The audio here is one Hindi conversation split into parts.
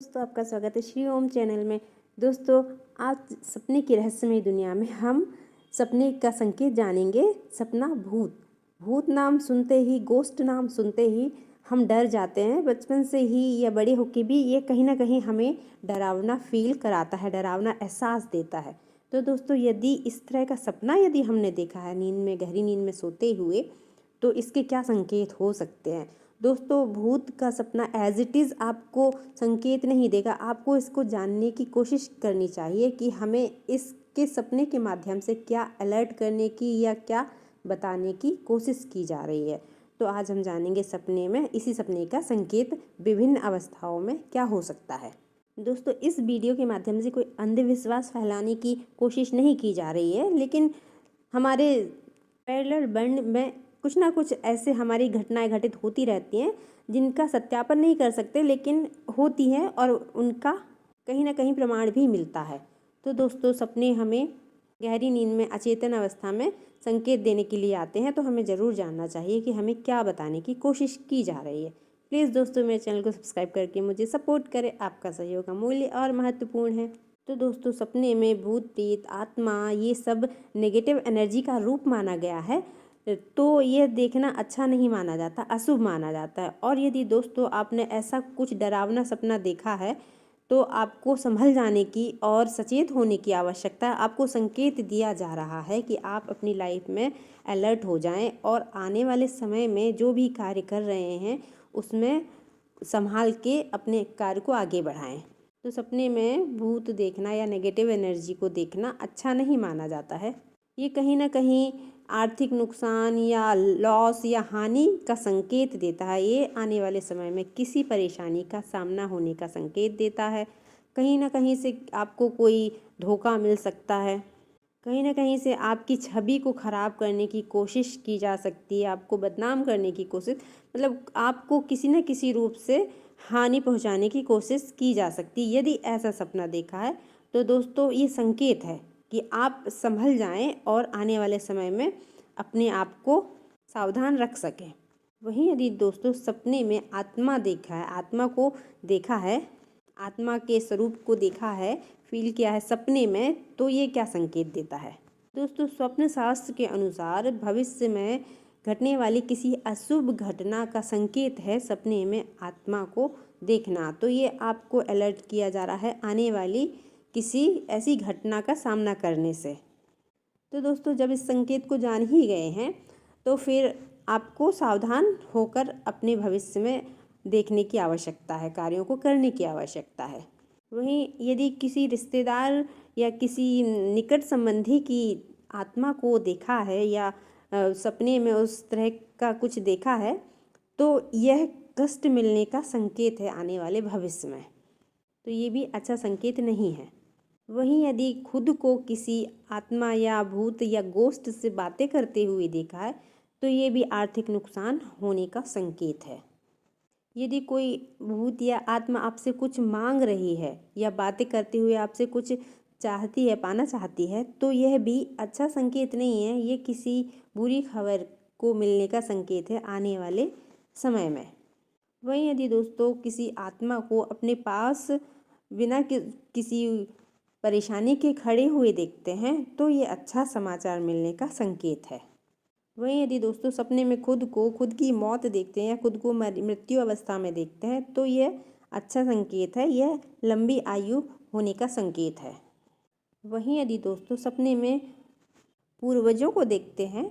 दोस्तों आपका स्वागत है श्री ओम चैनल में। दोस्तों आज सपने की रहस्यमय दुनिया में हम सपने का संकेत जानेंगे। सपना भूत। भूत नाम सुनते ही, गोस्ट नाम सुनते ही हम डर जाते हैं। बचपन से ही या बड़े होके भी ये कहीं ना कहीं हमें डरावना फील कराता है, डरावना एहसास देता है। तो दोस्तों यदि इस तरह का सपना यदि हमने देखा है नींद में, गहरी नींद में सोते हुए, तो इसके क्या संकेत हो सकते हैं। दोस्तों भूत का सपना एज इट इज़ आपको संकेत नहीं देगा, आपको इसको जानने की कोशिश करनी चाहिए कि हमें इसके सपने के माध्यम से क्या अलर्ट करने की या क्या बताने की कोशिश की जा रही है। तो आज हम जानेंगे सपने में इसी सपने का संकेत विभिन्न अवस्थाओं में क्या हो सकता है। दोस्तों इस वीडियो के माध्यम से कोई अंधविश्वास फैलाने की कोशिश नहीं की जा रही है, लेकिन हमारे पैरेलल वर्ल्ड में कुछ ना कुछ ऐसे हमारी घटनाएं घटित होती रहती हैं जिनका सत्यापन नहीं कर सकते, लेकिन होती हैं और उनका कहीं ना कहीं प्रमाण भी मिलता है। तो दोस्तों सपने हमें गहरी नींद में, अचेतन अवस्था में संकेत देने के लिए आते हैं, तो हमें ज़रूर जानना चाहिए कि हमें क्या बताने की कोशिश की जा रही है। प्लीज़ दोस्तों मेरे चैनल को सब्सक्राइब करके मुझे सपोर्ट करें, आपका सहयोग अमूल्य और महत्वपूर्ण है। तो दोस्तों सपने में भूत प्रेत, आत्मा, ये सब नेगेटिव एनर्जी का रूप माना गया है, तो ये देखना अच्छा नहीं माना जाता, अशुभ माना जाता है। और यदि दोस्तों आपने ऐसा कुछ डरावना सपना देखा है तो आपको संभल जाने की और सचेत होने की आवश्यकता है। आपको संकेत दिया जा रहा है कि आप अपनी लाइफ में अलर्ट हो जाएं और आने वाले समय में जो भी कार्य कर रहे हैं उसमें संभाल के अपने कार्य को आगे बढ़ाएं। तो सपने में भूत देखना या नेगेटिव एनर्जी को देखना अच्छा नहीं माना जाता है। ये कहीं ना कहीं आर्थिक नुकसान या लॉस या हानि का संकेत देता है। ये आने वाले समय में किसी परेशानी का सामना होने का संकेत देता है। कहीं ना कहीं से आपको कोई धोखा मिल सकता है, कहीं ना कहीं से आपकी छवि को ख़राब करने की कोशिश की जा सकती है, आपको बदनाम करने की कोशिश, मतलब आपको किसी न किसी रूप से हानि पहुंचाने की कोशिश की जा सकती है। यदि ऐसा सपना देखा है तो दोस्तों ये संकेत है कि आप संभल जाएं और आने वाले समय में अपने आप को सावधान रख सकें। वहीं यदि दोस्तों सपने में आत्मा देखा है, आत्मा को देखा है, आत्मा के स्वरूप को देखा है, फील किया है सपने में, तो ये क्या संकेत देता है। दोस्तों स्वप्न शास्त्र के अनुसार भविष्य में घटने वाली किसी अशुभ घटना का संकेत है सपने में आत्मा को देखना। तो ये आपको अलर्ट किया जा रहा है आने वाली किसी ऐसी घटना का सामना करने से। तो दोस्तों जब इस संकेत को जान ही गए हैं तो फिर आपको सावधान होकर अपने भविष्य में देखने की आवश्यकता है, कार्यों को करने की आवश्यकता है। वहीं यदि किसी रिश्तेदार या किसी निकट संबंधी की आत्मा को देखा है या सपने में उस तरह का कुछ देखा है, तो यह कष्ट मिलने का संकेत है आने वाले भविष्य में। तो ये भी अच्छा संकेत नहीं है। वहीं यदि खुद को किसी आत्मा या भूत या गोस्ट से बातें करते हुए देखा है तो ये भी आर्थिक नुकसान होने का संकेत है। यदि कोई भूत या आत्मा आपसे कुछ मांग रही है या बातें करते हुए आपसे कुछ चाहती है, पाना चाहती है, तो यह भी अच्छा संकेत नहीं है। ये किसी बुरी खबर को मिलने का संकेत है आने वाले समय में। वहीं यदि दोस्तों किसी आत्मा को अपने पास बिना किसी परेशानी के खड़े हुए देखते हैं तो ये अच्छा समाचार मिलने का संकेत है। वहीं यदि दोस्तों सपने में खुद की मौत देखते हैं या खुद को मृत्यु अवस्था में देखते हैं तो यह अच्छा संकेत है, यह लंबी आयु होने का संकेत है। वहीं यदि दोस्तों सपने में पूर्वजों को देखते हैं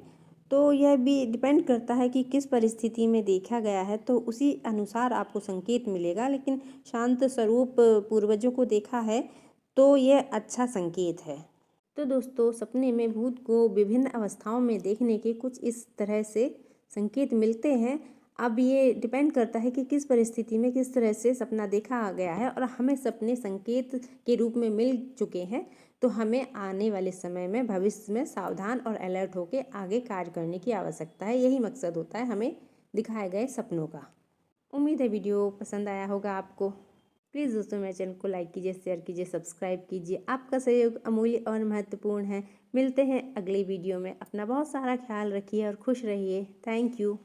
तो यह भी डिपेंड करता है कि किस परिस्थिति में देखा गया है, तो उसी अनुसार आपको संकेत मिलेगा। लेकिन शांत स्वरूप पूर्वजों को देखा है तो यह अच्छा संकेत है। तो दोस्तों सपने में भूत को विभिन्न अवस्थाओं में देखने के कुछ इस तरह से संकेत मिलते हैं। अब ये डिपेंड करता है कि किस परिस्थिति में किस तरह से सपना देखा गया है और हमें सपने संकेत के रूप में मिल चुके हैं, तो हमें आने वाले समय में भविष्य में सावधान और अलर्ट होकर आगे कार्य करने की आवश्यकता है। यही मकसद होता है हमें दिखाए गए सपनों का। उम्मीद है वीडियो पसंद आया होगा आपको। प्लीज़ दोस्तों मेरे चैनल को लाइक कीजिए, शेयर कीजिए, सब्सक्राइब कीजिए। आपका सहयोग अमूल्य और महत्वपूर्ण है। मिलते हैं अगली वीडियो में। अपना बहुत सारा ख्याल रखिए और खुश रहिए। Thank you.